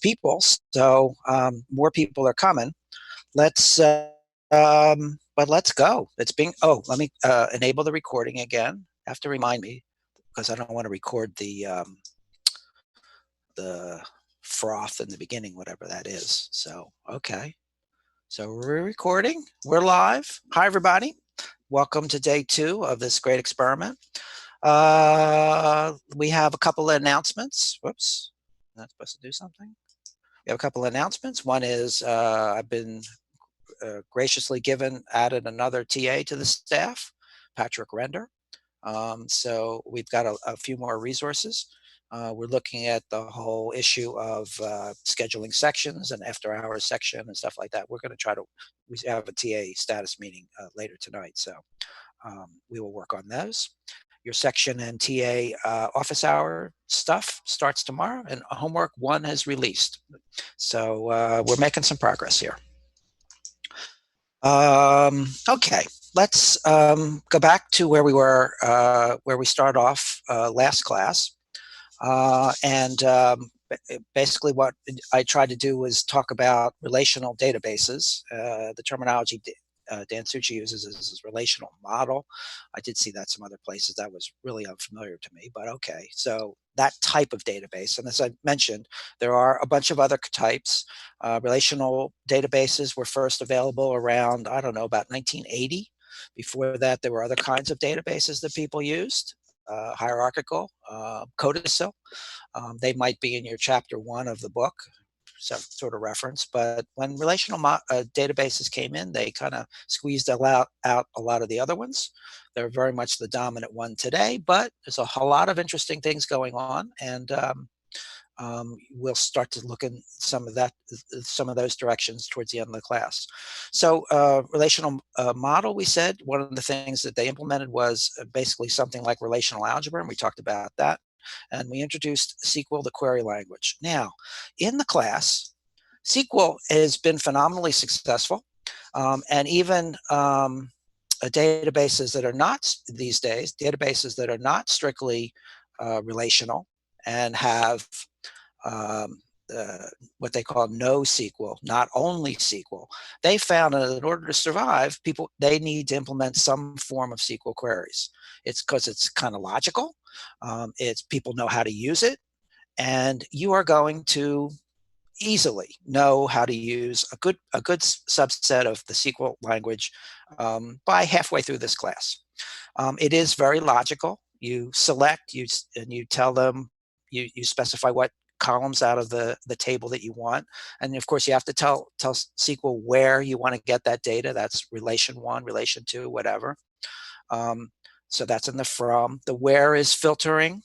people, so more people are coming. Let's but let's go. It's being, oh, let me enable the recording again. Have to remind me because I don't want to record the froth in the beginning, whatever that is. So, okay. So we're recording, we're live. Hi, everybody. Welcome to day 2 of this great experiment. We have a couple of announcements. Whoops, not supposed to do something. We have a couple of announcements. One is I've been graciously added another TA to the staff, Patrick Render. So we've got a few more resources. We're looking at the whole issue of scheduling sections and after hours section and stuff like that. We're going to try to, we have a TA status meeting later tonight, so we will work on those. Your section and TA office hour stuff starts tomorrow, and homework 1 is released. So we're making some progress here. Okay, let's go back to where we were, where we started off last class. Basically what I tried to do was talk about relational databases. The terminology Dan Succi uses is relational model. I did see that some other places. That was really unfamiliar to me, but okay. So that type of database, and as I mentioned, there are a bunch of other types. Relational databases were first available around, I don't know, about 1980. Before that, there were other kinds of databases that people used. Hierarchical, codicil. They might be in your chapter 1 of the book, some sort of reference. But when relational databases came in, they kind of squeezed out a lot of the other ones. They're very much the dominant one today, but there's a whole lot of interesting things going on, and we'll start to look in some of those directions towards the end of the class. So relational model, we said, one of the things that they implemented was basically something like relational algebra, and we talked about that. And we introduced SQL, the query language. Now, in the class, SQL has been phenomenally successful, and even databases that are not, these days, databases that are not strictly relational and have what they call NoSQL, not only SQL. They found that in order to survive, they need to implement some form of SQL queries. It's because it's kind of logical. It's people know how to use it, and you are going to easily know how to use a good subset of the SQL language by halfway through this class. It is very logical. You select, and you tell them, you specify what columns out of the table that you want, and of course you have to tell SQL where you want to get that data. That's relation 1, relation 2, whatever. So that's in the from. The where is filtering,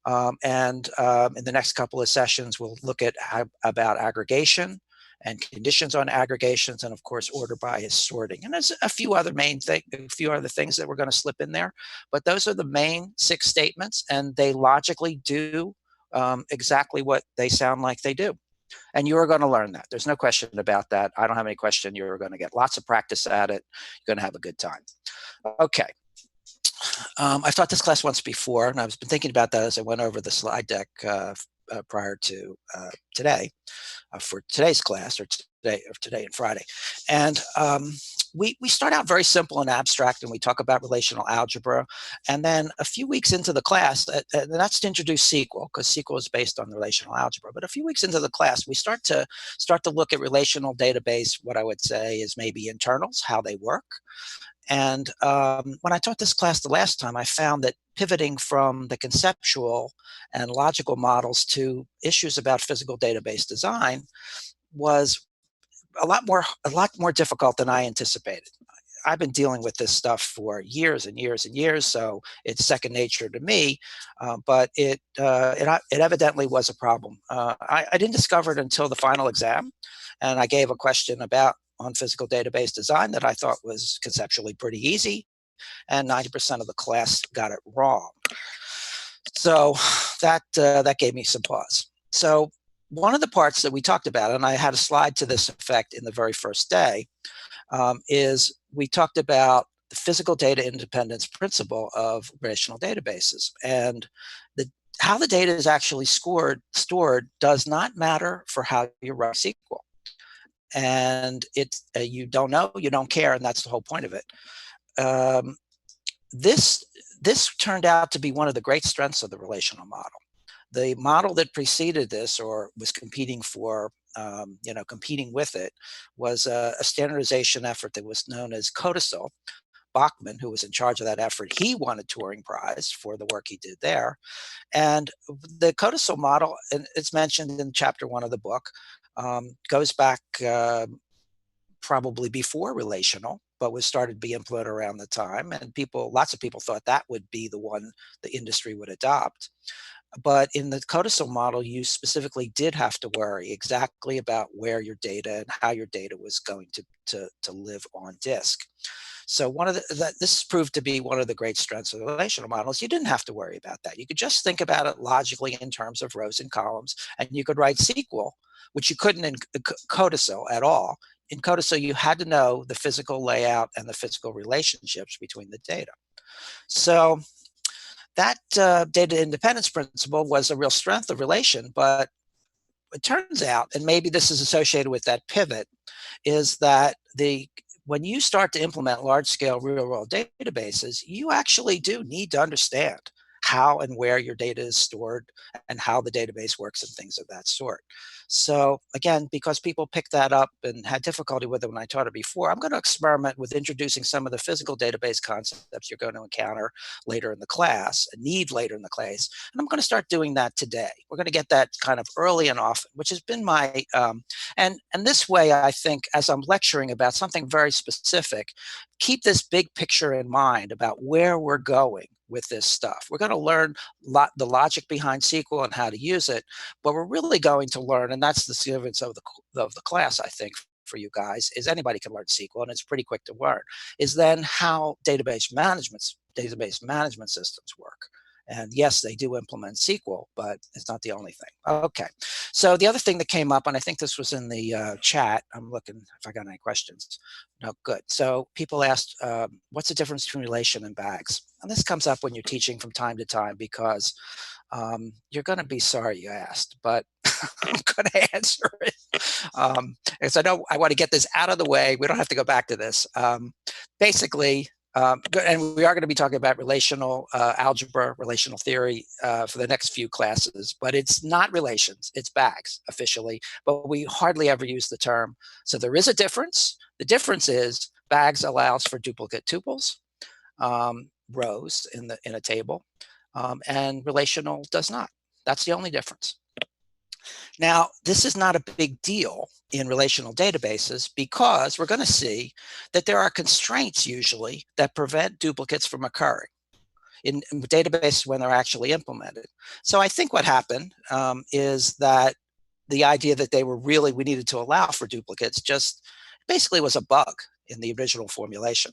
and in the next couple of sessions we'll look at about aggregation and conditions on aggregations, and of course order by sorting. And there's a few other things that we're going to slip in there, but those are the main 6 statements, and they logically do exactly what they sound like they do. And you're going to learn that. There's no question about that. I don't have any question. You're going to get lots of practice at it. You're going to have a good time. Okay. I've taught this class once before, and I've been thinking about that as I went over the slide deck prior to today, for today's class, or today and Friday. And we start out very simple and abstract, and we talk about relational algebra. And then a few weeks into the class, that's to introduce SQL, because SQL is based on relational algebra. But a few weeks into the class, we start to look at relational database. What I would say is maybe internals, how they work. And when I taught this class the last time, I found that pivoting from the conceptual and logical models to issues about physical database design was a lot more difficult than I anticipated. I've been dealing with this stuff for years and years and years, so it's second nature to me. But it evidently was a problem. I didn't discover it until the final exam, and I gave a question on physical database design that I thought was conceptually pretty easy, and 90% of the class got it wrong. So that gave me some pause. So one of the parts that we talked about, and I had a slide to this effect in the very first day, is we talked about the physical data independence principle of relational databases. And how the data is actually stored does not matter for how you write SQL. And you don't know, you don't care, and that's the whole point of it. This turned out to be one of the great strengths of the relational model. The model that preceded this, or was competing for, competing with it, was a standardization effort that was known as Codicil. Bachman, who was in charge of that effort, he won a Turing Prize for the work he did there. And the Codicil model, and it's mentioned in chapter 1 of the book, goes back probably before relational, but was started to be implemented around the time. And lots of people thought that would be the one the industry would adopt. But in the Codicil model, you specifically did have to worry exactly about where your data and how your data was going to live on disk. So this proved to be one of the great strengths of the relational models. You didn't have to worry about that. You could just think about it logically in terms of rows and columns, and you could write SQL, which you couldn't in Codicil at all. In Codicil, you had to know the physical layout and the physical relationships between the data. So that data independence principle was a real strength of relation, but it turns out, and maybe this is associated with that pivot, is that when you start to implement large-scale real-world databases, you actually do need to understand how and where your data is stored and how the database works and things of that sort. So again, because people picked that up and had difficulty with it when I taught it before, I'm going to experiment with introducing some of the physical database concepts you're going to encounter later in the class, later in the class, and I'm going to start doing that today. We're going to get that kind of early and often, which has been my, and this way, I think, as I'm lecturing about something very specific, keep this big picture in mind about where we're going with this stuff. We're going to learn the logic behind SQL and how to use it, but we're really going to learn, and that's the significance of the class, I think, for you guys, is anybody can learn SQL, and it's pretty quick to learn, is then how database management systems work. And yes, they do implement SQL, but it's not the only thing. Okay, so the other thing that came up, and I think this was in the chat, I'm looking if I got any questions. No, good. So people asked, what's the difference between relation and bags? And this comes up when you're teaching from time to time, because you're going to be sorry you asked, but I'm going to answer it. Because I want to get this out of the way. We don't have to go back to this. Basically, and we are going to be talking about relational algebra, relational theory for the next few classes, but it's not relations, it's bags officially, but we hardly ever use the term. So there is a difference. The difference is bags allows for duplicate tuples, rows in a table, and relational does not. That's the only difference. Now, this is not a big deal in relational databases, because we're going to see that there are constraints usually that prevent duplicates from occurring in databases when they're actually implemented. So I think what happened is that the idea that we needed to allow for duplicates just basically was a bug in the original formulation.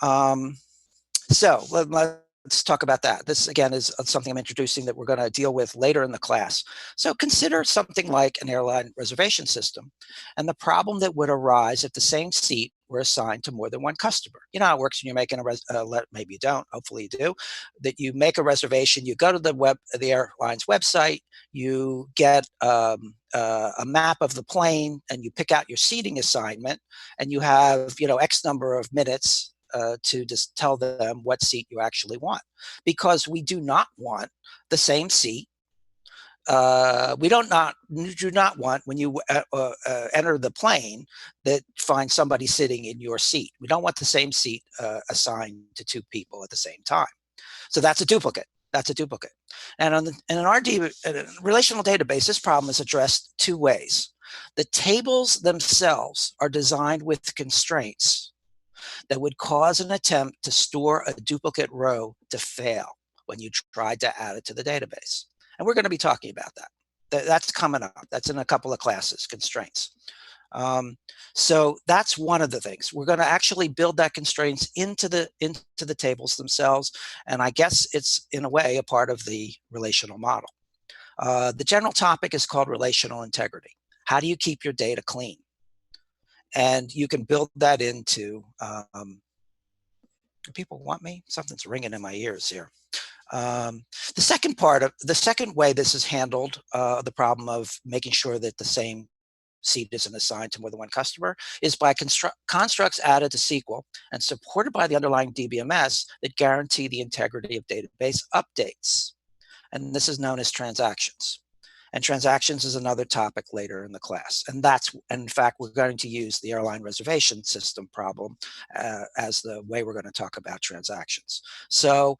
So let's talk about that. This, again, is something I'm introducing that we're going to deal with later in the class. So consider something like an airline reservation system and the problem that would arise if the same seat were assigned to more than one customer. You know how it works when you're making maybe you don't, hopefully you do, that you make a reservation, you go to the airline's website, you get a map of the plane, and you pick out your seating assignment, and you have, X number of minutes to just tell them what seat you actually want, because we do not want the same seat. We do not want, when you enter the plane, that find somebody sitting in your seat. We don't want the same seat assigned to two people at the same time. So that's a duplicate. That's a duplicate. And in a relational database, this problem is addressed two ways. The tables themselves are designed with constraints that would cause an attempt to store a duplicate row to fail when you tried to add it to the database. And we're going to be talking about that. That's coming up. That's in a couple of classes, constraints. So that's one of the things. We're going to actually build that constraints into the tables themselves. And I guess it's, in a way, a part of the relational model. The general topic is called relational integrity. How do you keep your data clean? And you can build that into, do people want me? Something's ringing in my ears here. The second way this is handled, the problem of making sure that the same seat isn't assigned to more than one customer, is by constructs added to SQL and supported by the underlying DBMS that guarantee the integrity of database updates. And this is known as transactions. And transactions is another topic later in the class. And in fact, we're going to use the airline reservation system problem as the way we're going to talk about transactions. So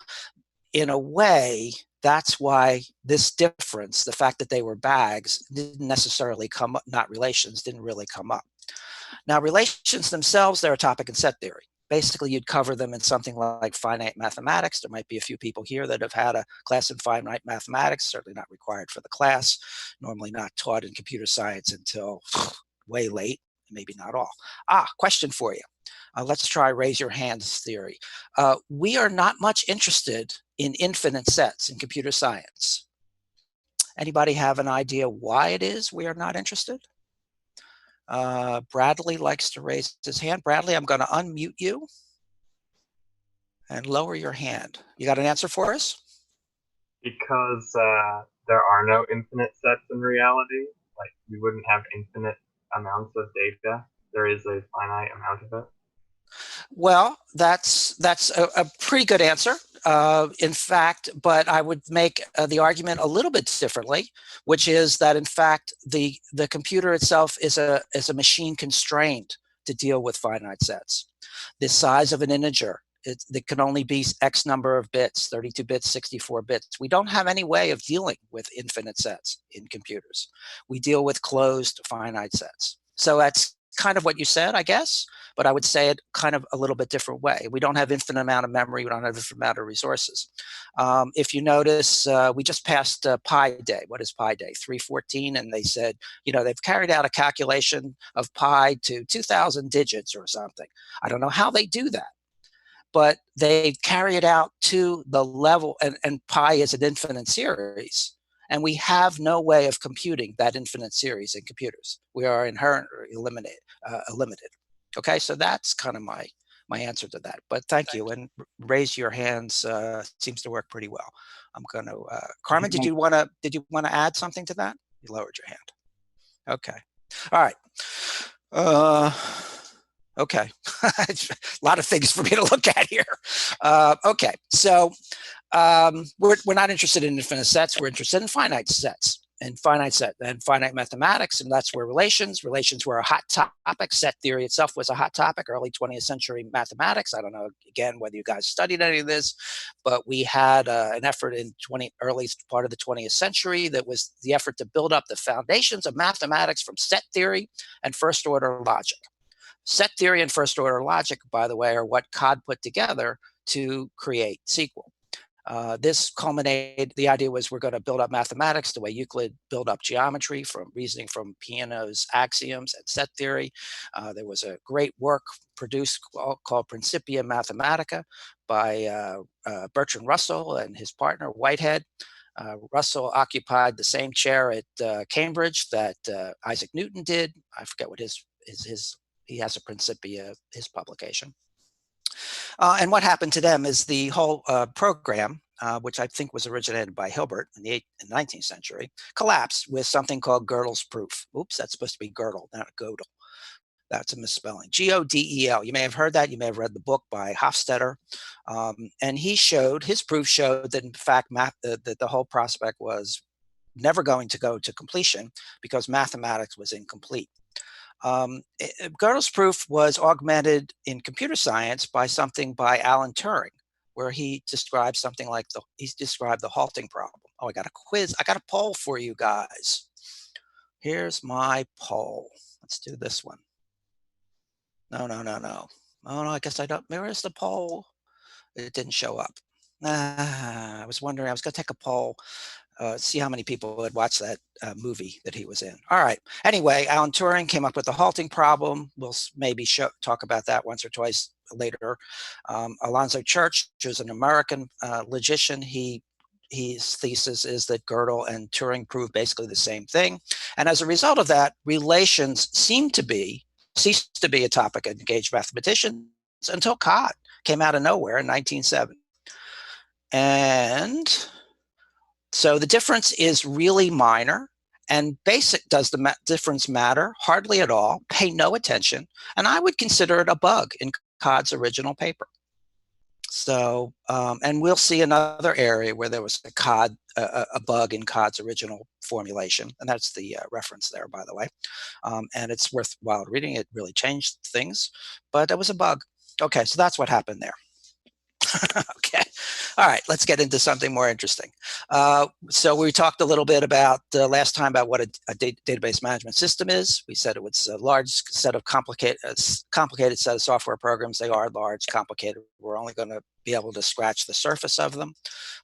in a way, that's why this difference, the fact that they were bags, didn't necessarily come up, not relations, didn't really come up. Now, relations themselves, they're a topic in set theory. Basically, you'd cover them in something like finite mathematics. There might be a few people here that have had a class in finite mathematics, certainly not required for the class, normally not taught in computer science until way late, maybe not all. Question for you. Let's try raise your hands theory. We are not much interested in infinite sets in computer science. Anybody have an idea why it is we are not interested? Bradley likes to raise his hand. Bradley, I'm going to unmute you and lower your hand. You got an answer for us? Because there are no infinite sets in reality. Like, you wouldn't have infinite amounts of data. There is a finite amount of it. Well, that's a pretty good answer. In fact, but I would make the argument a little bit differently, which is that in fact the computer itself is a machine constrained to deal with finite sets. The size of an integer, it can only be X number of bits, 32 bits, 64 bits. We don't have any way of dealing with infinite sets in computers. We deal with closed finite sets. So that's kind of what you said, I guess, but I would say it kind of a little bit different way. We don't have infinite amount of memory. We don't have infinite amount of resources. If you notice, we just passed Pi Day. What is Pi Day? 314, and they said, you know, they've carried out a calculation of pi to 2,000 digits or something. I don't know how they do that, but they carry it out to the level, and pi is an infinite series. And we have no way of computing that infinite series in computers. We are inherently limited. Okay, so that's kind of my answer to that. But thank you, and raise your hands seems to work pretty well. I'm going to Carmen. Did you want to add something to that? You lowered your hand. Okay. All right. Okay. A lot of things for me to look at here. Okay, so we're not interested in infinite sets. We're interested in finite sets and finite mathematics, and that's where relations were a hot topic. Set theory itself was a hot topic, early 20th century mathematics. I don't know, again, whether you guys studied any of this, but we had an effort in early part of the 20th century that was the effort to build up the foundations of mathematics from set theory and first order logic. Set theory and first order logic, by the way, are what Cod put together to create SQL. This culminated, the idea was we're going to build up mathematics the way Euclid built up geometry, from reasoning from Peano's axioms and set theory. There was a great work produced called Principia Mathematica by Bertrand Russell and his partner Whitehead. Russell occupied the same chair at Cambridge that Isaac Newton did. I forget what he has a Principia, his publication. And what happened to them is the whole program, which I think was originated by Hilbert in the 19th century, collapsed with something called Gödel's proof. Oops, that's supposed to be Gödel, not Gödel. That's a misspelling. G-O-D-E-L. You may have heard that. You may have read the book by Hofstadter. And his proof showed that, in fact, that the whole prospect was never going to go to completion because mathematics was incomplete. Gödel's proof was augmented in computer science by something by Alan Turing, where he described something like the halting problem. Oh, I got a quiz. I got a poll for you guys. Here's my poll. Let's do this one. No. Oh, no, I guess I don't. Where is the poll? It didn't show up. I was wondering, I was going to take a poll. See how many people had watched that movie that he was in. All right. Anyway, Alan Turing came up with the halting problem. We'll maybe talk about that once or twice later. Alonzo Church, who's an American logician, his thesis is that Gödel and Turing proved basically the same thing. And as a result of that, relations ceased to be a topic of engaged mathematicians until Cod came out of nowhere in 1970. And so the difference is really minor. And basic, does the difference matter? Hardly at all. Pay no attention. And I would consider it a bug in Codd's original paper. So, and we'll see another area where there was a bug in Codd's original formulation, and that's the reference there, by the way. And it's worthwhile reading. It really changed things, but it was a bug. Okay, so that's what happened there. Okay, all right, let's get into something more interesting. So we talked a little bit about last time about what a database management system is. We said it was a large set of complicated set of software programs. They are large, complicated. We're only going to be able to scratch the surface of them.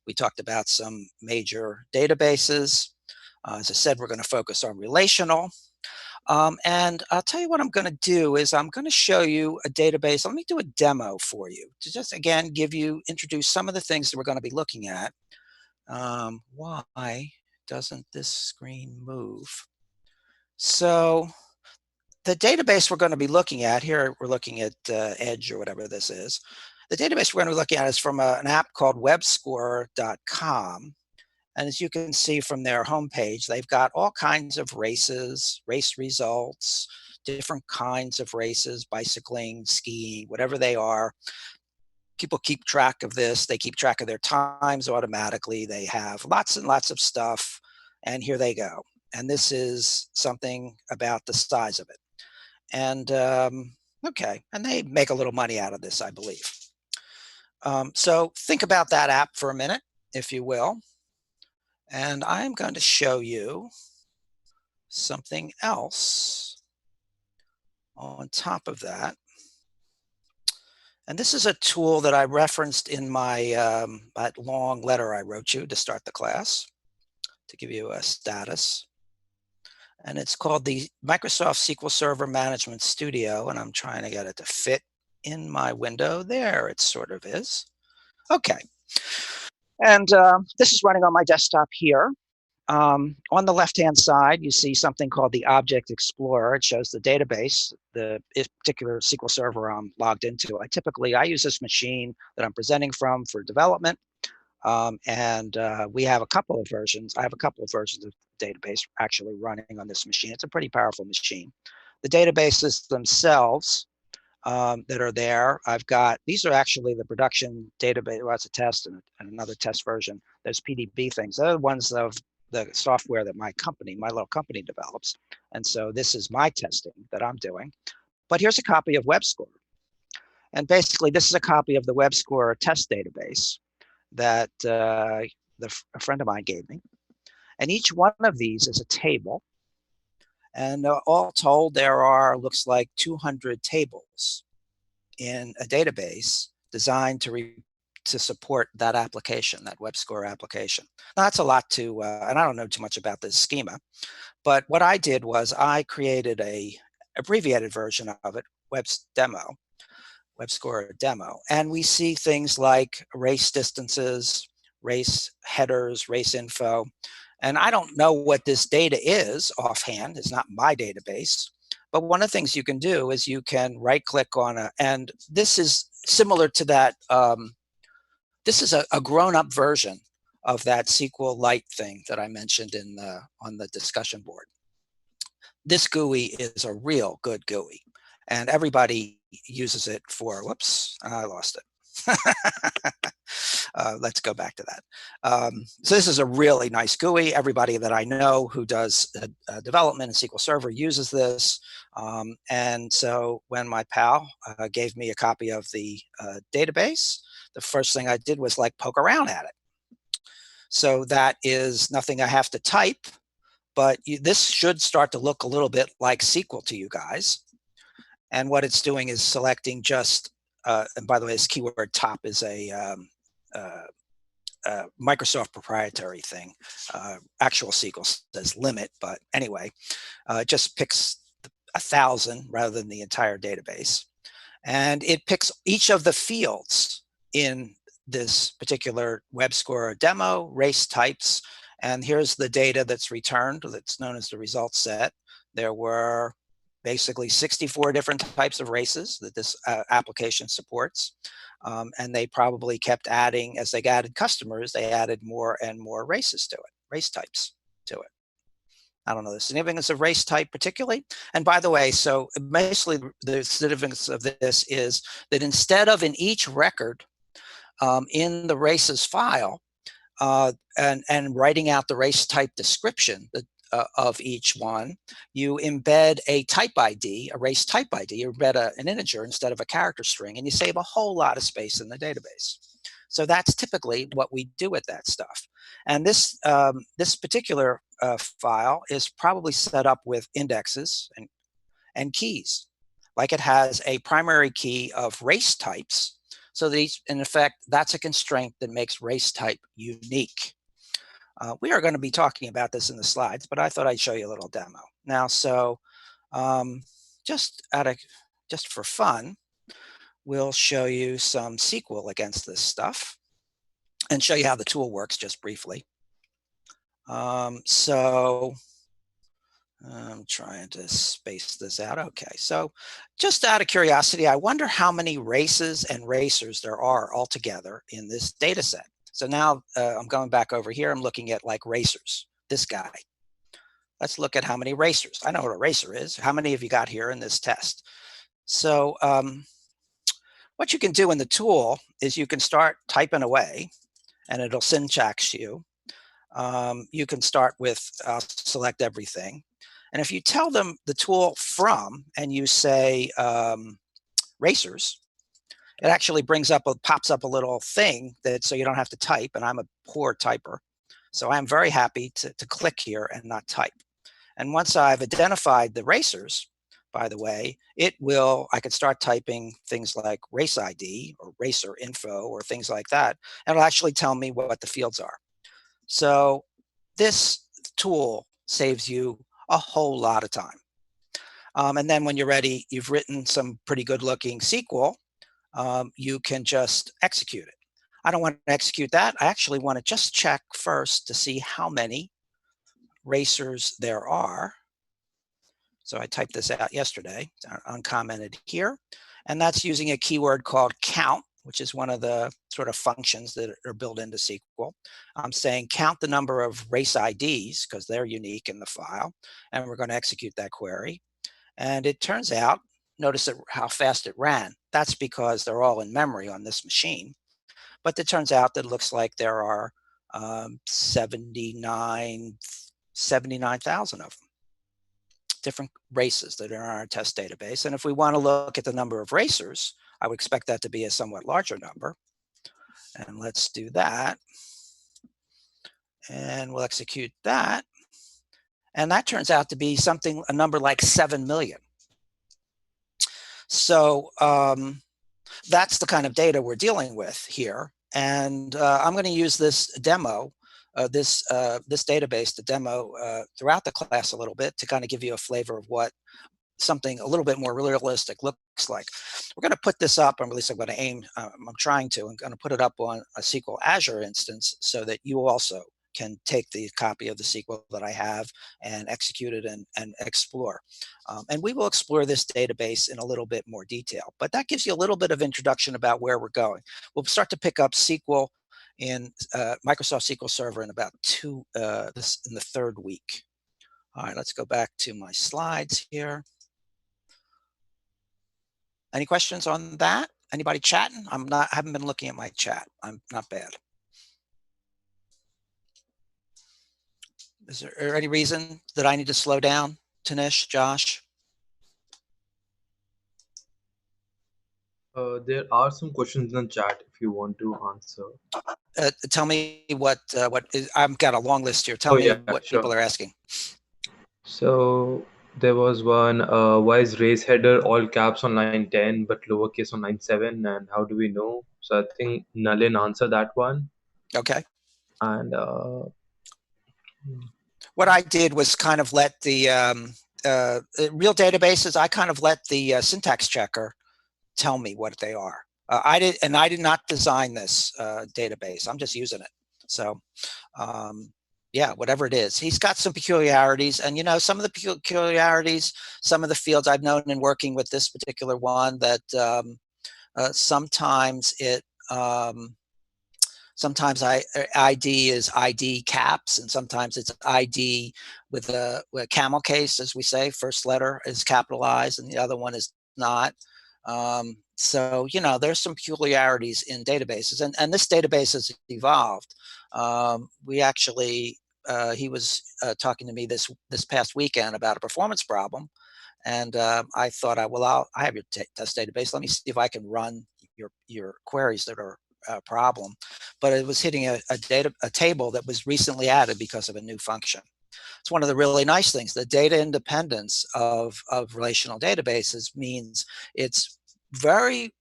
We talked about some major databases. As I said, we're going to focus on relational. And I'll tell you what I'm going to do is I'm going to show you a database. Let me do a demo for you to just, again, introduce some of the things that we're going to be looking at. Why doesn't this screen move? So the database we're going to be looking at here, we're looking at Edge or whatever this is. The database we're going to be looking at is from an app called webscore.com. And as you can see from their homepage, they've got all kinds of races, race results, different kinds of races, bicycling, skiing, whatever they are. People keep track of this. They keep track of their times automatically. They have lots and lots of stuff. And here they go. And this is something about the size of it. And okay, and they make a little money out of this, I believe. So think about that app for a minute, if you will. And I'm going to show you something else on top of that. And this is a tool that I referenced in my that long letter I wrote you to start the class, to give you a status. And it's called the Microsoft SQL Server Management Studio. And I'm trying to get it to fit in my window. There it sort of is. Okay. And this is running on my desktop here. On the left-hand side, you see something called the Object Explorer. It shows the database, the particular SQL Server I'm logged into. I use this machine that I'm presenting from for development. And we have a couple of versions. I have a couple of versions of the database actually running on this machine. It's a pretty powerful machine. The databases themselves that are there. These are actually the production database. Well, it's a test and another test version. There's PDB things. They're the ones of the software that my little company develops. And so this is my testing that I'm doing. But here's a copy of WebScore. And basically, this is a copy of the WebScore test database that a friend of mine gave me. And each one of these is a table. And all told, there are, looks like 200 tables in a database designed to support that application, that WebScore application. Now, that's a lot and I don't know too much about this schema, but what I did was I created a abbreviated version of it, WebScore demo, and we see things like race distances, race headers, race info. And I don't know what this data is offhand. It's not my database. But one of the things you can do is you can right-click on and this is similar to that. This is a grown-up version of that SQLite thing that I mentioned on the discussion board. This GUI is a real good GUI, and everybody uses it for, whoops, I lost it. Let's go back to that. So this is a really nice GUI. Everybody that I know who does development in SQL Server uses this. And so when my pal gave me a copy of the database, the first thing I did was poke around at it. So that is nothing I have to type, but this should start to look a little bit like SQL to you guys. And what it's doing is selecting just, and by the way, this keyword top is a Microsoft proprietary thing. Actual SQL says limit, but anyway, it just picks 1,000 rather than the entire database. And it picks each of the fields in this particular WebScore demo, race types, and here's the data that's returned that's known as the result set. There were basically 64 different types of races that this application supports. And they probably kept adding, as they added customers, they added more and more races to it, race types to it. I don't know the significance of race type particularly. And by the way, so basically the significance of this is that instead of in each record in the races file and writing out the race type description of each one, you embed a type ID, a race type ID, you embed an integer instead of a character string, and you save a whole lot of space in the database. So that's typically what we do with that stuff. And this, this particular file is probably set up with indexes and keys. Like it has a primary key of race types. So these, in effect, that's a constraint that makes race type unique. We are going to be talking about this in the slides, but I thought I'd show you a little demo. Now, so just for fun, we'll show you some SQL against this stuff and show you how the tool works just briefly. So I'm trying to space this out. Okay, so just out of curiosity, I wonder how many races and racers there are altogether in this data set. So now I'm going back over here. I'm looking at like racers, this guy. Let's look at how many racers. I know what a racer is. How many have you got here in this test? So what you can do in the tool is you can start typing away and it'll syntax you. You can start with select everything. And if you tell them the tool from and you say racers, it actually brings up pops up a little thing that so you don't have to type, and I'm a poor typer. So I'm very happy to click here and not type. And once I've identified the racers, by the way, I could start typing things like race ID or racer info or things like that, and it'll actually tell me what the fields are. So this tool saves you a whole lot of time. And then when you're ready, you've written some pretty good looking SQL, you can just execute it. I don't want to execute that. I actually want to just check first to see how many racers there are. So I typed this out yesterday, uncommented here, and that's using a keyword called count, which is one of the sort of functions that are built into SQL. I'm saying count the number of race IDs because they're unique in the file, and we're going to execute that query. And it turns out, notice how fast it ran. That's because they're all in memory on this machine. But it turns out that it looks like there are 79,000 of them, different races that are in our test database. And if we want to look at the number of racers, I would expect that to be a somewhat larger number. And let's do that. And we'll execute that. And that turns out to be a number like 7 million. So that's the kind of data we're dealing with here. And I'm going to use this demo, this database to demo throughout the class a little bit to kind of give you a flavor of what something a little bit more realistic looks like. We're going to put this up, or at least I'm going to aim, I'm going to put it up on a SQL Azure instance so that you also can take the copy of the SQL that I have and execute it and explore. And we will explore this database in a little bit more detail, but that gives you a little bit of introduction about where we're going. We'll start to pick up SQL in Microsoft SQL Server in about in the third week. All right, let's go back to my slides here. Any questions on that? Anybody chatting? I haven't been looking at my chat. I'm not bad. Is there any reason that I need to slow down, Tanish, Josh? There are some questions in the chat if you want to answer. Tell me what is, I've got a long list here. Tell me what sure. people are asking. So there was one, why is race header all caps on line 10 but lowercase on line 7, and how do we know? So I think Nalin answered that one. Okay. And what I did was kind of let the real databases, I kind of let the syntax checker tell me what they are. I did not design this database. I'm just using it. So, Yeah, whatever it is. He's got some peculiarities, and some of the peculiarities, some of the fields I've known in working with this particular one, that sometimes sometimes ID is ID caps, and sometimes it's ID with a camel case, as we say. First letter is capitalized, and the other one is not. So there's some peculiarities in databases, and this database has evolved. We actually, he was talking to me this past weekend about a performance problem, and I thought, I have your test database. Let me see if I can run your queries that are a problem. But it was hitting a table that was recently added because of a new function. It's one of the really nice things. The data independence of relational databases means it's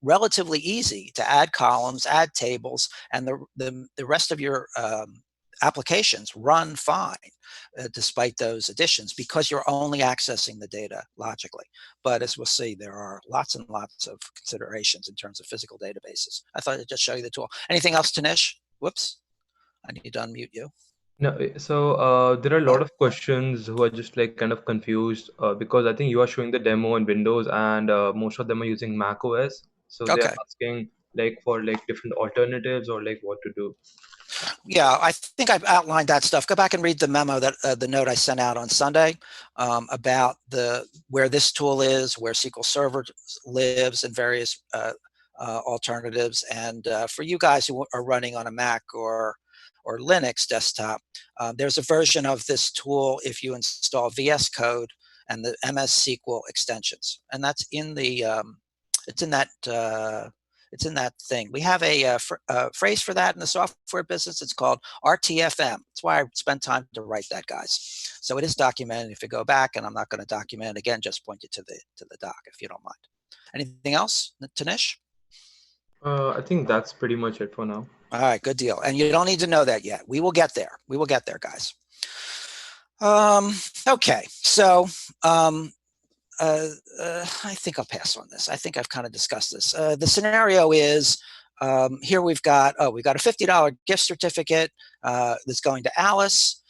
relatively easy to add columns, add tables, and the rest of your applications run fine despite those additions, because you're only accessing the data logically. But as we'll see, there are lots and lots of considerations in terms of physical databases. I thought I'd just show you the tool. Anything else, Tanish? Whoops, I need to unmute you. No, so there are a lot of questions who are just like kind of confused because I think you are showing the demo in Windows and most of them are using Mac OS. So they are Okay. asking like for like different alternatives or like what to do. Yeah, I think I've outlined that stuff. Go back and read the memo that the note I sent out on Sunday about where this tool is, where SQL Server lives, and various alternatives. And for you guys who are running on a Mac or Linux desktop, there's a version of this tool if you install VS Code and the MS SQL extensions, and that's in the it's in that thing. We have a phrase for that in the software business. It's called RTFM. That's why I spent time to write that, guys. So it is documented. If you go back, and I'm not going to document it again, just point you to the doc if you don't mind. Anything else, Tanish? I think that's pretty much it for now. All right, good deal. And you don't need to know that yet. We will get there. We will get there, guys. Okay, so I think I'll pass on this. I think I've kind of discussed this. The scenario is here we've got a $50 gift certificate that's going to Alice.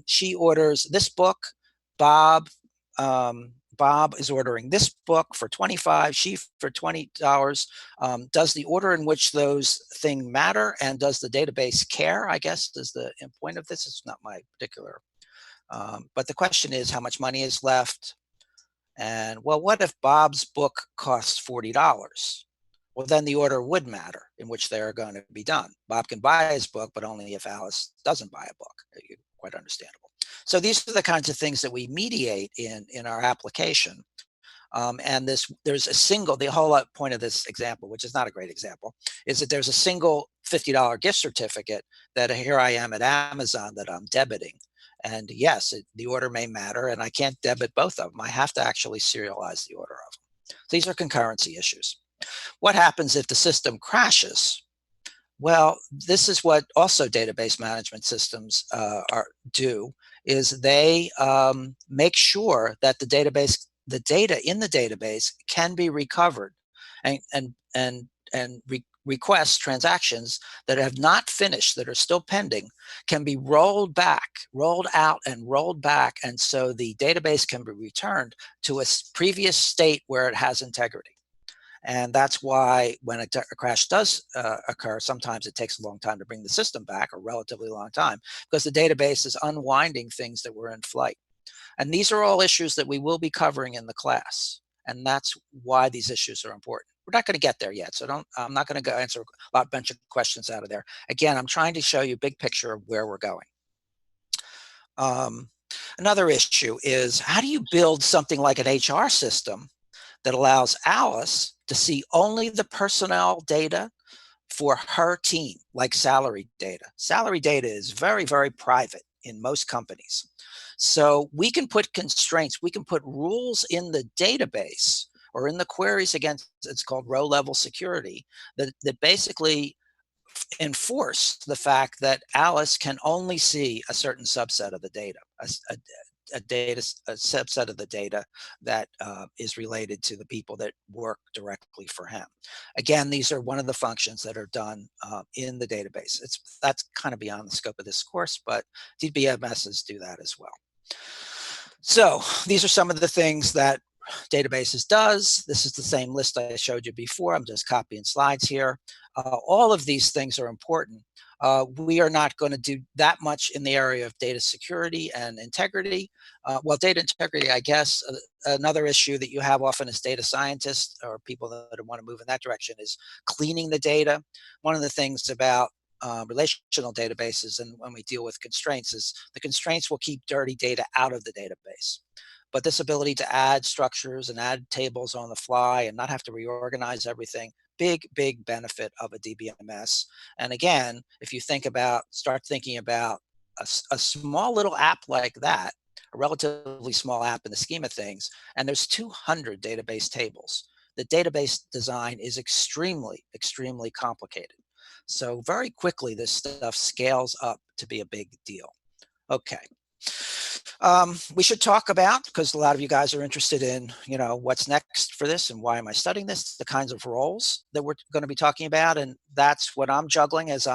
She orders this book. Bob is ordering this book for $25. She for $20. Does the order in which those things matter, and does the database care? I guess is the point of this. It's not my particular. But the question is, how much money is left? And well, what if Bob's book costs $40? Well, then the order would matter in which they are going to be done. Bob can buy his book, but only if Alice doesn't buy a book. Quite understandable. So these are the kinds of things that we mediate in our application. And there's the whole point of this example, which is not a great example, is that there's a single $50 gift certificate that here I am at Amazon that I'm debiting. And yes, the order may matter, and I can't debit both of them. I have to actually serialize the order of them. These are concurrency issues. What happens if the system crashes? Well, this is what also database management systems do, is they make sure that the data in the database can be recovered, and requests, transactions that have not finished, that are still pending, can be rolled out and rolled back, and so the database can be returned to a previous state where it has integrity. And that's why when a crash does occur, sometimes it takes a long time to bring the system back, a relatively long time, because the database is unwinding things that were in flight. And these are all issues that we will be covering in the class. And that's why these issues are important. We're not going to get there yet, so I'm not going to go answer a bunch of questions out of there. Again, I'm trying to show you a big picture of where we're going. Another issue is, how do you build something like an HR system that allows Alice to see only the personnel data for her team, like salary data? Salary data is very, very private in most companies. So we can put constraints, we can put rules in the database or in the queries against, it's called row level security, that basically enforce the fact that Alice can only see a certain subset of the data, a subset of the data that is related to the people that work directly for him. Again, these are one of the functions that are done in the database. That's kind of beyond the scope of this course, but DBMSs do that as well. So these are some of the things that databases does. This is the same list I showed you before. I'm just copying slides here. All of these things are important. We are not going to do that much in the area of data security and integrity. Well, data integrity, I guess, another issue that you have often as data scientists or people that want to move in that direction is cleaning the data. One of the things about relational databases and when we deal with constraints is the constraints will keep dirty data out of the database. But this ability to add structures and add tables on the fly and not have to reorganize everything, big benefit of a DBMS. And again, if you start thinking about a small little app like that, a relatively small app in the scheme of things, and there's 200 database tables. The database design is extremely complicated. So very quickly, this stuff scales up to be a big deal. Okay. We should talk about, because a lot of you guys are interested in, what's next for this and why am I studying this, the kinds of roles that we're going to be talking about. And that's what I'm juggling as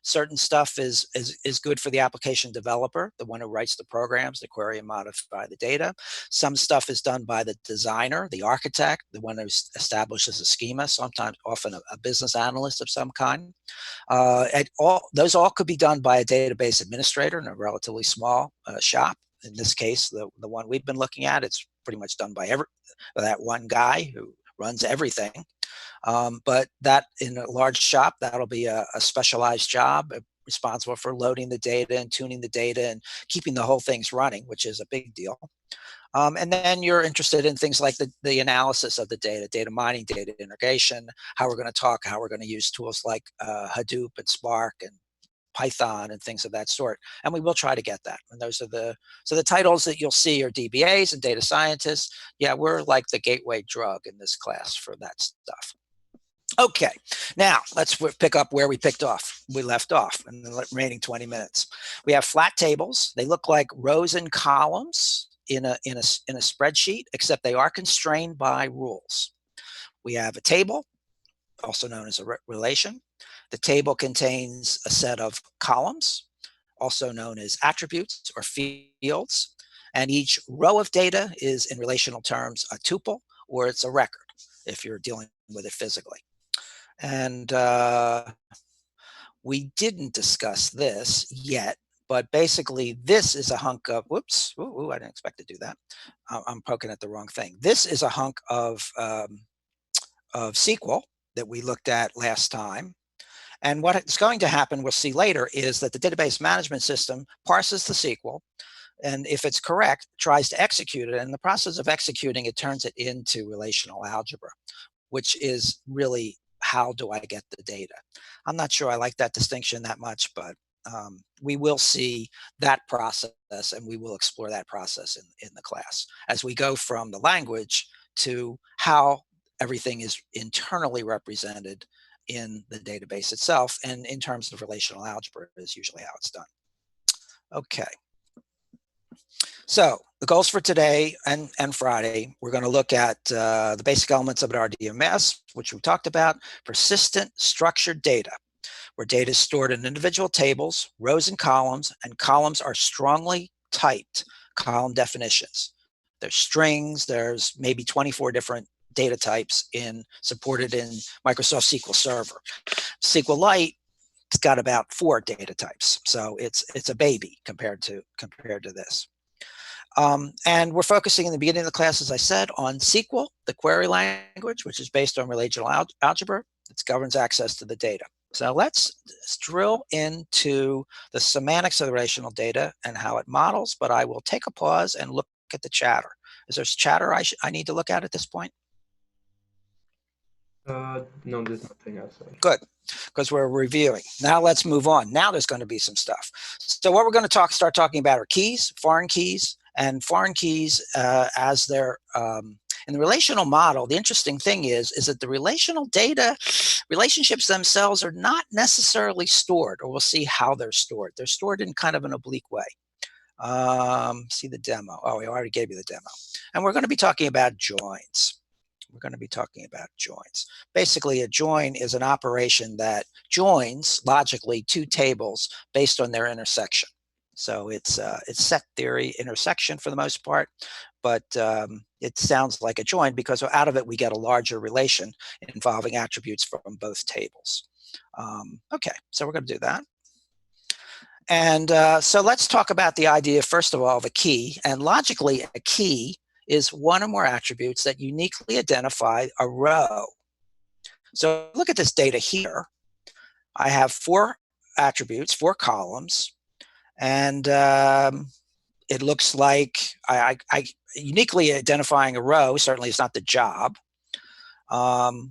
certain stuff is good for the application developer, the one who writes the programs, the query and modify the data. Some stuff is done by the designer, the architect, the one who establishes a schema, often a business analyst of some kind. Those all could be done by a database administrator in a relatively small shop. In this case, the one we've been looking at, it's pretty much done by that one guy who runs everything. But that in a large shop, that'll be a specialized job responsible for loading the data and tuning the data and keeping the whole thing's running, which is a big deal. And then you're interested in things like the analysis of the data mining, data integration, how we're going to use tools like Hadoop and Spark and Python and things of that sort. And we will try to get that. And those are the titles that you'll see are DBAs and data scientists. Yeah, we're like the gateway drug in this class for that stuff. Okay, now let's pick up where we left off in the remaining 20 minutes. We have flat tables. They look like rows and columns in a spreadsheet, except they are constrained by rules. We have a table, also known as a relation. The table contains a set of columns, also known as attributes or fields. And each row of data is, in relational terms, a tuple, or it's a record if you're dealing with it physically. And we didn't discuss this yet, but basically this is a hunk of, whoops, I didn't expect to do that. I'm poking at the wrong thing. This is a hunk of SQL that we looked at last time. And what is going to happen, we'll see later, is that the database management system parses the SQL, and if it's correct, tries to execute it. And in the process of executing, it turns it into relational algebra, which is really how do I get the data? I'm not sure I like that distinction that much, but we will see that process, and we will explore that process in the class as we go from the language to how everything is internally represented in the database itself, and in terms of relational algebra is usually how it's done. Okay. So the goals for today and Friday, we're going to look at the basic elements of an RDMS, which we talked about, persistent structured data, where data is stored in individual tables, rows and columns are strongly typed column definitions. There's strings, there's maybe 24 different data types supported in Microsoft SQL Server. SQLite, it's got about 4 data types, so it's a baby compared to this. And we're focusing in the beginning of the class, as I said, on SQL, the query language, which is based on relational algebra. It governs access to the data. So let's drill into the semantics of the relational data and how it models, but I will take a pause and look at the chatter. Is there chatter I need to look at this point? No, there's nothing else. Good, because we're reviewing. Now let's move on. Now there's going to be some stuff. So what we're going to start talking about are keys, foreign keys, as they're in the relational model. The interesting thing is that the relational data relationships themselves are not necessarily stored, or we'll see how they're stored. They're stored in kind of an oblique way. See the demo. Oh, we already gave you the demo. And we're going to be talking about joins. We're going to be talking about joins. Basically, a join is an operation that joins logically two tables based on their intersection. So it's set theory intersection for the most part, but it sounds like a join because out of it we get a larger relation involving attributes from both tables. Okay, so we're going to do that. And so let's talk about the idea, first of all, of a key. And logically, a key is one or more attributes that uniquely identify a row. So look at this data here. I have 4 attributes, 4 columns, and it looks like I uniquely identifying a row. Certainly it's not the job.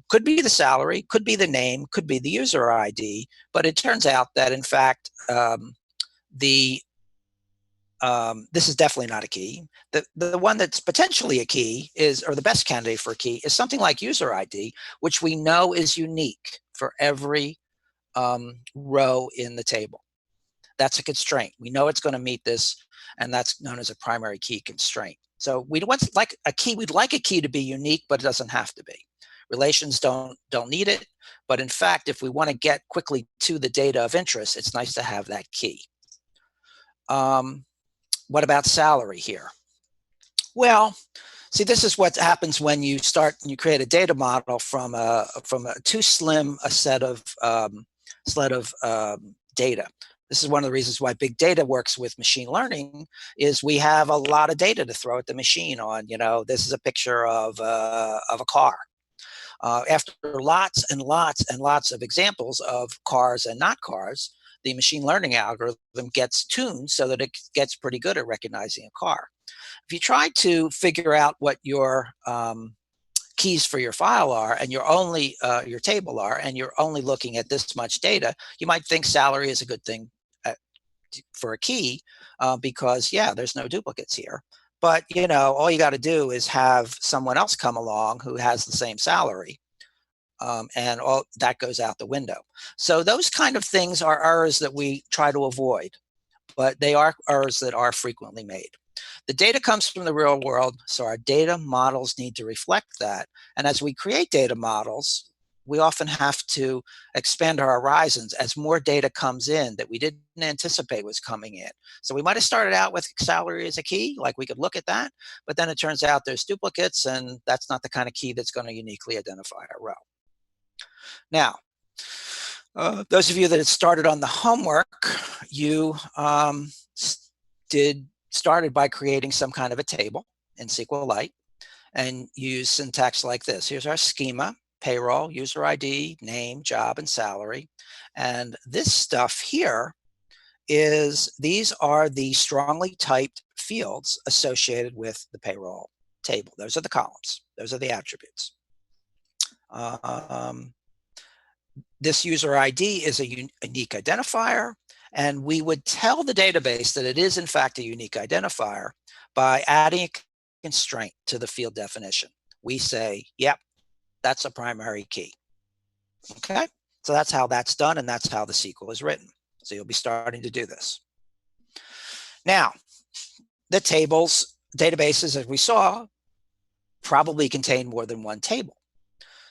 Could be the salary, could be the name, could be the user ID, but it turns out that in fact this is definitely not a key. The one that's potentially a key is, or the best candidate for a key, is something like user ID, which we know is unique for every row in the table. That's a constraint. We know it's going to meet this, and that's known as a primary key constraint. So we'd like a key to be unique, but it doesn't have to be. Relations don't need it, but in fact, if we want to get quickly to the data of interest, it's nice to have that key. What about salary here? Well, see, this is what happens when you create a data model from too slim a set of data. This is one of the reasons why big data works with machine learning, is we have a lot of data to throw at the machine on. You know, this is a picture of a car. After lots and lots and lots of examples of cars and not cars, the machine learning algorithm gets tuned so that it gets pretty good at recognizing a car. If you try to figure out what your keys for your file are, and you're only your table are, and you're only looking at this much data, you might think salary is a good thing for a key because, yeah, there's no duplicates here. But, you know, all you got to do is have someone else come along who has the same salary, and all that goes out the window. So those kind of things are errors that we try to avoid, but they are errors that are frequently made. The data comes from the real world, so our data models need to reflect that. And as we create data models, we often have to expand our horizons as more data comes in that we didn't anticipate was coming in. So we might have started out with salary as a key, like we could look at that, but then it turns out there's duplicates, and that's not the kind of key that's going to uniquely identify a row. Now, those of you that had started on the homework, you started by creating some kind of a table in SQLite and use syntax like this. Here's our schema: payroll, user ID, name, job, and salary. And this stuff here these are the strongly typed fields associated with the payroll table. Those are the columns. Those are the attributes. This user ID is a unique identifier, and we would tell the database that it is in fact a unique identifier by adding a constraint to the field definition. We say, yep, that's a primary key. Okay, so that's how that's done, and that's how the SQL is written. So you'll be starting to do this. Now, the databases, as we saw, probably contain more than one table.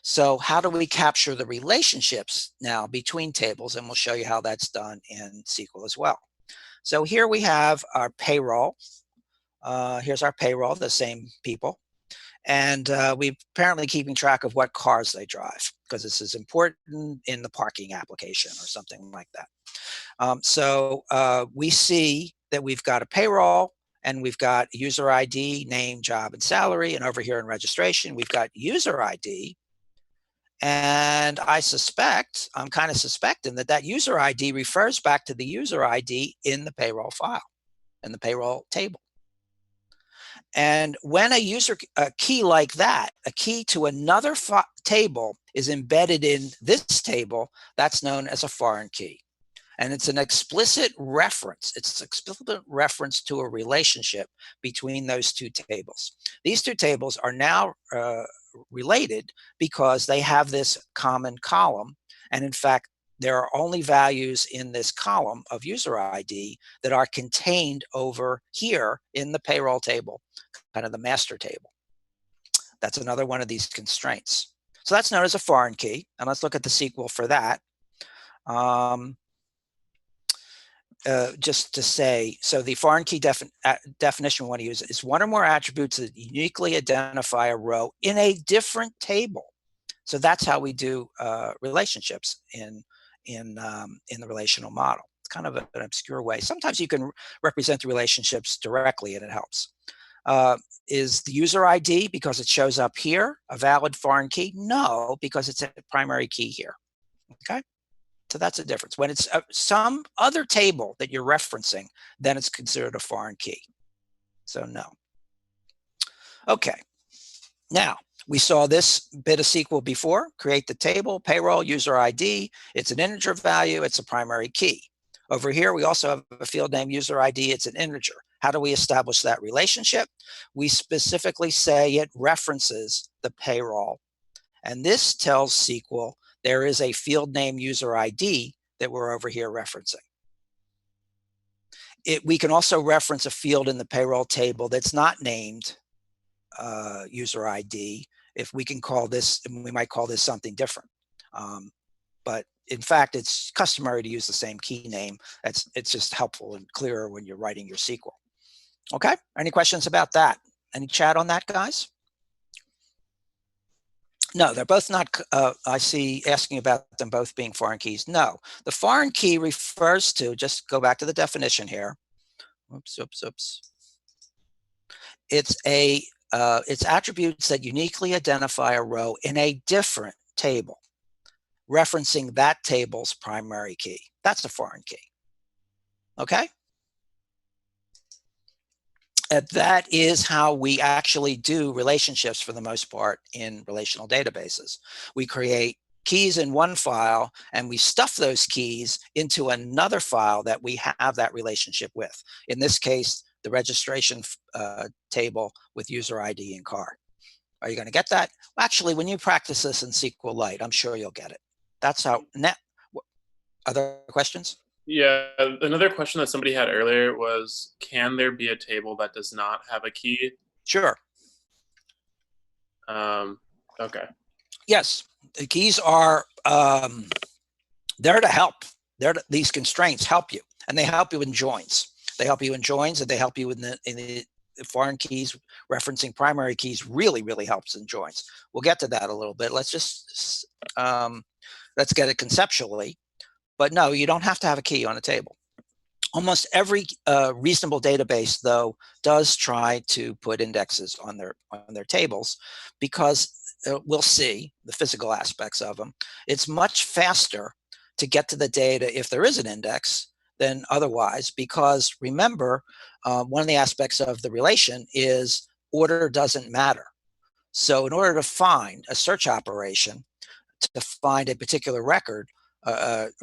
So how do we capture the relationships now between tables? And we'll show you how that's done in SQL as well. So here we have our payroll. Here's our payroll, the same people. And we're apparently keeping track of what cars they drive, because this is important in the parking application or something like that. So we see that we've got a payroll, and we've got user ID, name, job, and salary. And over here in registration, we've got user ID. And I'm kind of suspecting that user ID refers back to the user ID in the payroll file, in the payroll table. And when a key like that, a key to another table is embedded in this table, that's known as a foreign key. And it's an explicit reference. It's an explicit reference to a relationship between those two tables. These two tables are now related because they have this common column. And in fact, there are only values in this column of user ID that are contained over here in the payroll table, kind of the master table. That's another one of these constraints. So that's known as a foreign key. And let's look at the SQL for that. Just to say, so the foreign key definition we want to use is one or more attributes that uniquely identify a row in a different table. So that's how we do relationships in the relational model. It's kind of an obscure way. Sometimes you can represent the relationships directly, and it helps. Is the user ID, because it shows up here, a valid foreign key? No, because it's a primary key here. Okay, so that's the difference. When it's some other table that you're referencing, then it's considered a foreign key. So no. Okay, now we saw this bit of SQL before. Create the table, payroll, user ID. It's an integer value. It's a primary key. Over here, we also have a field name, user ID. It's an integer. How do we establish that relationship? We specifically say it references the payroll. And this tells SQL there is a field name user ID that we're over here referencing. We can also reference a field in the payroll table that's not named user ID. If we can call this, we might call this something different. But in fact, it's customary to use the same key name. It's just helpful and clearer when you're writing your SQL. Okay, any questions about that? Any chat on that, guys? No, they're both not, I see asking about them both being foreign keys. No, the foreign key refers to, just go back to the definition here. Oops. It's attributes that uniquely identify a row in a different table, referencing that table's primary key. That's a foreign key. Okay? And that is how we actually do relationships for the most part in relational databases. We create keys in one file and we stuff those keys into another file that we have that relationship with. In this case, the registration table with user ID and car. Are you going to get that? Actually, when you practice this in SQLite, I'm sure you'll get it. That's how. Other questions? Yeah, another question that somebody had earlier was, can there be a table that does not have a key? Sure. Okay. Yes, the keys are there to help. These constraints help you, and they help you in joins. They help you in joins, and they help you in the foreign keys. Referencing primary keys really, really helps in joins. We'll get to that a little bit. Let's just let's get it conceptually. But no, you don't have to have a key on a table. Almost every reasonable database, though, does try to put indexes on their tables, because we'll see the physical aspects of them. It's much faster to get to the data if there is an index than otherwise, because remember, one of the aspects of the relation is order doesn't matter. So in order to find a search operation, to find a particular record,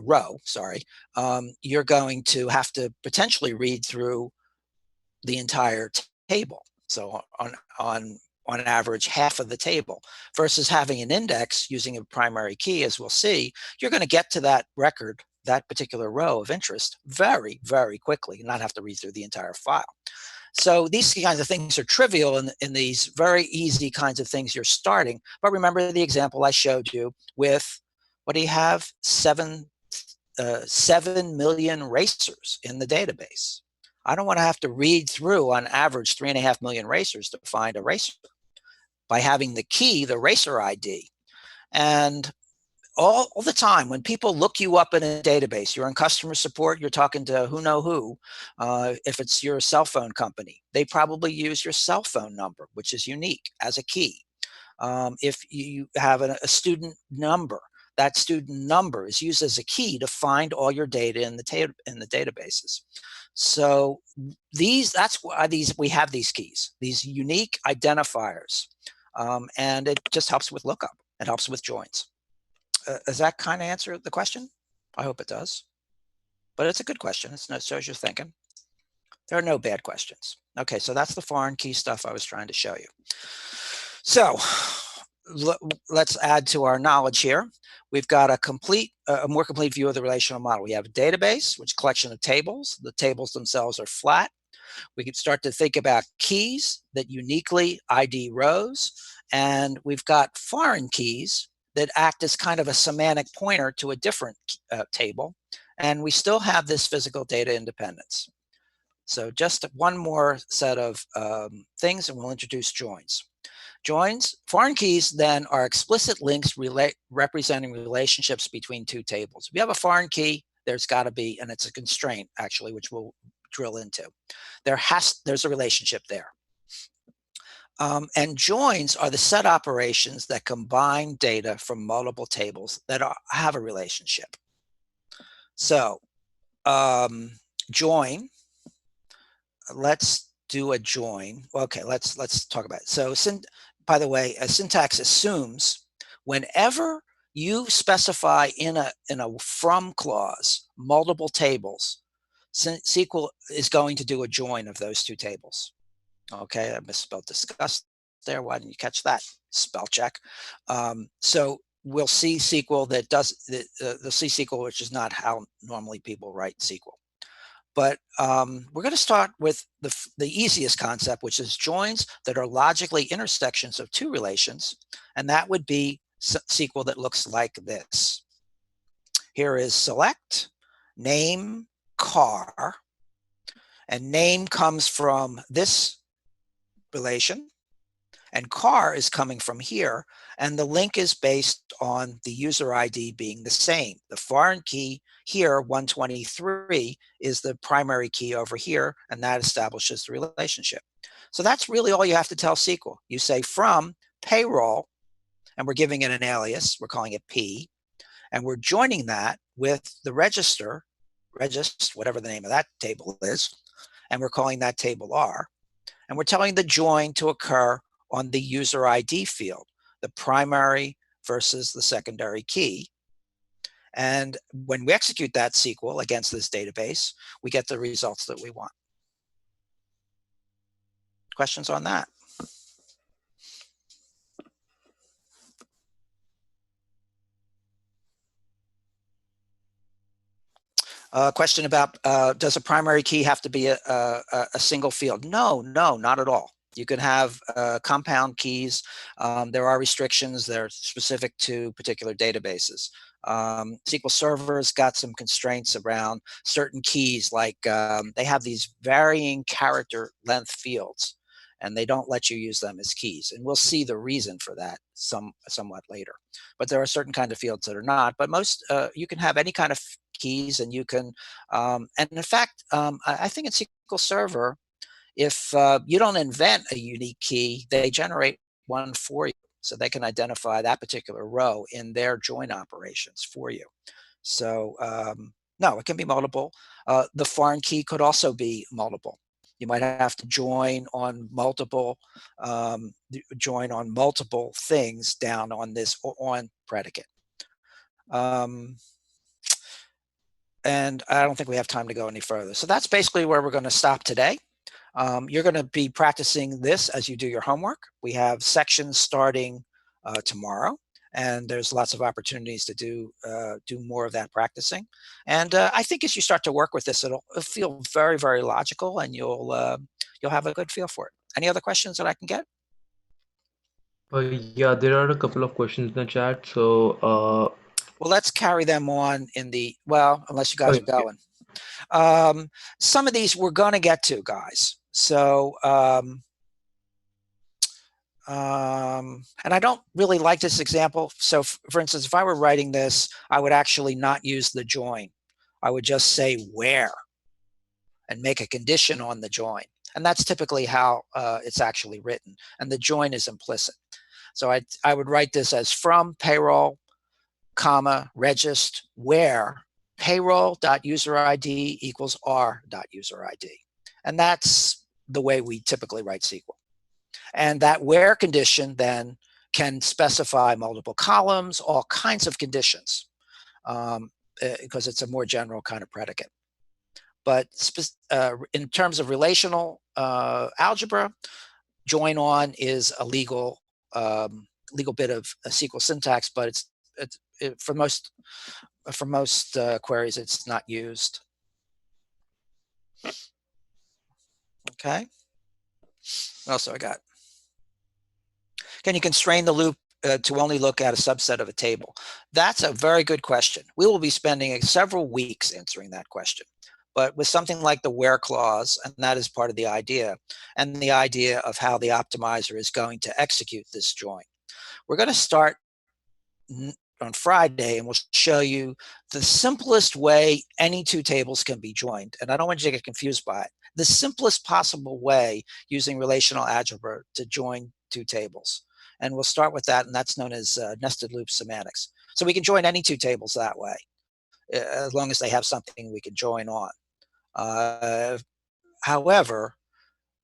row, sorry, you're going to have to potentially read through the entire table. So on average, half of the table, versus having an index using a primary key, as we'll see, you're going to get to that record, that particular row of interest, very, very quickly, and not have to read through the entire file. So these kinds of things are trivial in these very easy kinds of things you're starting. But remember the example I showed you with, what do you have? 7 million racers in the database. I don't want to have to read through, on average, 3.5 million racers to find a racer. By having the key, the racer ID, and all the time when people look you up in a database, you're in customer support, you're talking to who know who, if it's your cell phone company, they probably use your cell phone number, which is unique, as a key. If you have a student number, that student number is used as a key to find all your data in the databases. So that's why we have these keys, these unique identifiers, and it just helps with lookup. It helps with joins. Does that kind of answer the question? I hope it does. But it's a good question. It shows you're thinking. There are no bad questions. Okay, so that's the foreign key stuff I was trying to show you. So let's add to our knowledge here. We've got a more complete view of the relational model. We have a database, which is a collection of tables. The tables themselves are flat. We can start to think about keys that uniquely ID rows. And we've got foreign keys that act as kind of a semantic pointer to a different table. And we still have this physical data independence. So just one more set of things, and we'll introduce joins. Joins, foreign keys then are explicit links representing relationships between two tables. If you have a foreign key, there's got to be, and it's a constraint actually, which we'll drill into. There's a relationship there. And joins are the set operations that combine data from multiple tables that have a relationship. So join, let's do a join. Okay, let's talk about it. So by the way, a syntax assumes whenever you specify in a from clause multiple tables, SQL is going to do a join of those two tables. Okay, I misspelled discuss there. Why didn't you catch that? Spell check. So we'll see SQL that does the C SQL, which is not how normally people write SQL. But we're going to start with the easiest concept, which is joins that are logically intersections of two relations. And that would be SQL that looks like this. Here is select, name, car. And name comes from this relation. And car is coming from here. And the link is based on the user ID being the same. The foreign key here, 123, is the primary key over here, and that establishes the relationship. So that's really all you have to tell SQL. You say from payroll, and we're giving it an alias. We're calling it P. And we're joining that with the register, whatever the name of that table is. And we're calling that table R. And we're telling the join to occur on the user ID field, the primary versus the secondary key. And when we execute that SQL against this database, we get the results that we want. Questions on that? Question about, does a primary key have to be a single field? No, not at all. You can have compound keys. There are restrictions that are specific to particular databases. SQL Server's got some constraints around certain keys, like they have these varying character length fields, and they don't let you use them as keys. And we'll see the reason for that somewhat later. But there are certain kind of fields that are not. But most, you can have any kind of keys, and you can, and in fact, I think in SQL Server, if you don't invent a unique key, they generate one for you. So they can identify that particular row in their join operations for you. So no, it can be multiple. The foreign key could also be multiple. You might have to join on multiple things down on this on predicate. And I don't think we have time to go any further. So that's basically where we're going to stop today. You're going to be practicing this as you do your homework. We have sections starting tomorrow, and there's lots of opportunities to do more of that practicing. And I think as you start to work with this, it'll feel very, very logical, and you'll have a good feel for it. Any other questions that I can get? Yeah, there are a couple of questions in the chat. So, well, let's carry them on in the, well, unless you guys are going. Some of these we're going to get to, guys. So, and I don't really like this example. So for instance, if I were writing this, I would actually not use the join. I would just say where and make a condition on the join. And that's typically how it's actually written. And the join is implicit. So I would write this as from payroll, comma, regist, where payroll.userid equals r.userid. And that's the way we typically write SQL. And that where condition then can specify multiple columns, all kinds of conditions, because it's a more general kind of predicate. But in terms of relational algebra, join on is a legal legal bit of SQL syntax, but for most queries, it's not used. Okay. What else have I got? Can you constrain the loop to only look at a subset of a table? That's a very good question. We will be spending several weeks answering that question. But with something like the where clause, and that is part of the idea, and the idea of how the optimizer is going to execute this join. We're going to start on Friday, and we'll show you the simplest way any two tables can be joined. And I don't want you to get confused by it. The simplest possible way using relational algebra to join two tables. And we'll start with that, and that's known as nested loop semantics. So we can join any two tables that way, as long as they have something we can join on. However,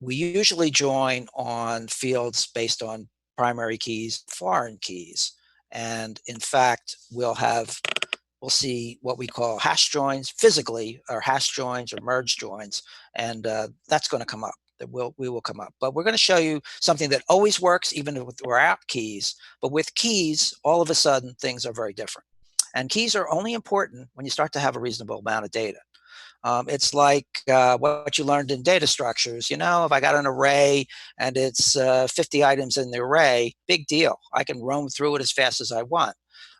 we usually join on fields based on primary keys, foreign keys. And in fact, we'll see what we call hash joins physically, or hash joins or merge joins. And that's going to come up. We will come up. But we're going to show you something that always works, even without keys. But with keys, all of a sudden, things are very different. And keys are only important when you start to have a reasonable amount of data. It's like what you learned in data structures. You know, if I got an array and it's 50 items in the array, big deal. I can roam through it as fast as I want.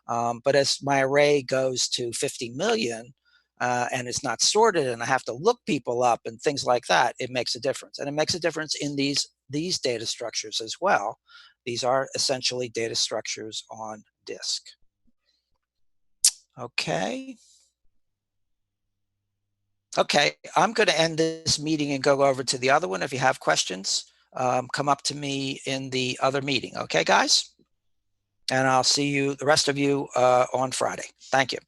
But as my array goes to 50 million and it's not sorted and I have to look people up and things like that, it makes a difference. And it makes a difference in these data structures as well. These are essentially data structures on disk. Okay. Okay, I'm going to end this meeting and go over to the other one. If you have questions, come up to me in the other meeting. Okay, guys? And I'll see you, the rest of you, on Friday. Thank you.